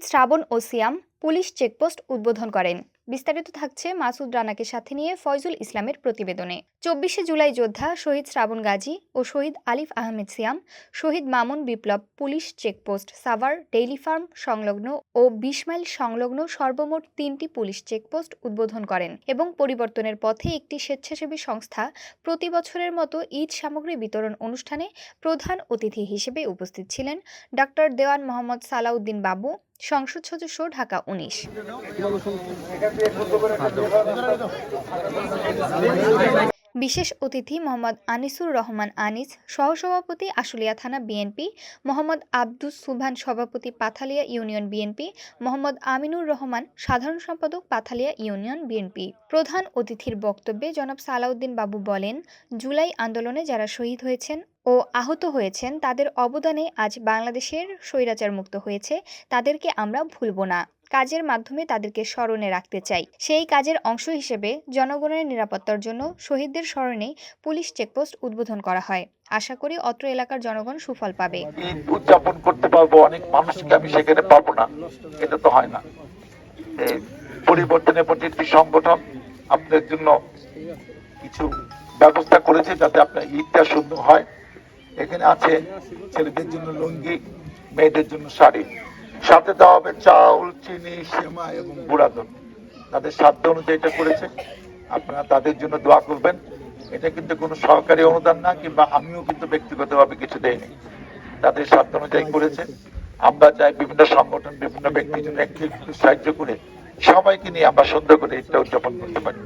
শ্রাবণ ও সিয়াম police checkpost উদ্বোধন করেন। বিস্তারিত থাকছে মাসুদ রানাকে সাথে নিয়ে ফয়জুল ইসলামের প্রতিবেদনে। ২৪শে জুলাই যোদ্ধা শহীদ শ্রাবণ গাজী ও শহীদ আলিফ আহমেদ সিয়াম, শহীদ Mamun Biplob police checkpost Savar, dairy farm সংলগ্ন ও ২০ মাইল সংলগ্ন সর্বমোট ৩টি পুলিশ চেকপোস্ট উদ্বোধন করেন এবং পরিবর্তনের পথে একটি স্বেচ্ছাসেবী সংস্থা প্রতি বছরের মতো ঈদ সামগ্রী বিতরণ অনুষ্ঠানে প্রধান অতিথি হিসেবে উপস্থিত ছিলেন ডাক্তার দেওয়ান মোহাম্মদ সালাউদ্দিন বাবু, সংসদ সদস্য, ঢাকা ১৯। বিশেষ অতিথি মোহাম্মদ আনিসুর রহমান আনিস, সহসভাপতি আশুলিয়া থানা বিএনপি, মোহাম্মদ আব্দুস সুবহান, সভাপতি পাথালিয়া ইউনিয়ন বিএনপি, মোহাম্মদ আমিনুর রহমান, সাধারণ সম্পাদক পাথালিয়া ইউনিয়ন বিএনপি। প্রধান অতিথির বক্তব্যে জনাব সালাউদ্দিন বাবু বলেন, জুলাই আন্দোলনে যারা শহীদ হয়েছেন ও আহত হয়েছেন তাদের অবদানে আজ বাংলাদেশের স্বৈরাচার মুক্ত হয়েছে, তাদেরকে আমরা ভুলব না। কাজের মাধ্যমে তাদেরকে স্মরণে রাখতে চাই। সেই কাজের অংশ হিসেবে জনগণের নিরাপত্তার জন্য শহীদদের স্মরণে পুলিশ চেকপোস্ট উদ্বোধন করা হয়। আশা করি অত্র এলাকার জনগণ সুফল পাবে। ঈদ উদযাপন করতে পারবো, অনেক মানুষকে আমি সেখানে পাবো না, এটা তো হয় না। পরিবর্তনের প্রতি একটি সংগঠন আপনাদের জন্য কিছু ব্যবস্থা করেছে যাতে আপনার ঈদটা সুন্দর হয়। এখানে আছে ছেলেদের জন্য লুঙ্গি, মেয়েদের জন্য শাড়ি, সাথে দেওয়া হবে চাউল, চিনি, সেমা এবং বুড়াদন। তাদের সাধ্য অনুযায়ী এটা করেছে, আপনারা তাদের জন্য দোয়া করবেন। এটা কিন্তু কোনো সরকারি অনুদান না, কিংবা আমিও কিন্তু ব্যক্তিগতভাবে কিছু দেইনি, তাদের সাধ্য অনুযায়ী করেছে। আমরা চাই বিভিন্ন সংগঠন, বিভিন্ন ব্যক্তির জন্য একটু সাহায্য করে সবাইকে নিয়ে আমরা সুন্দর করে এটা উদযাপন করতে পারি।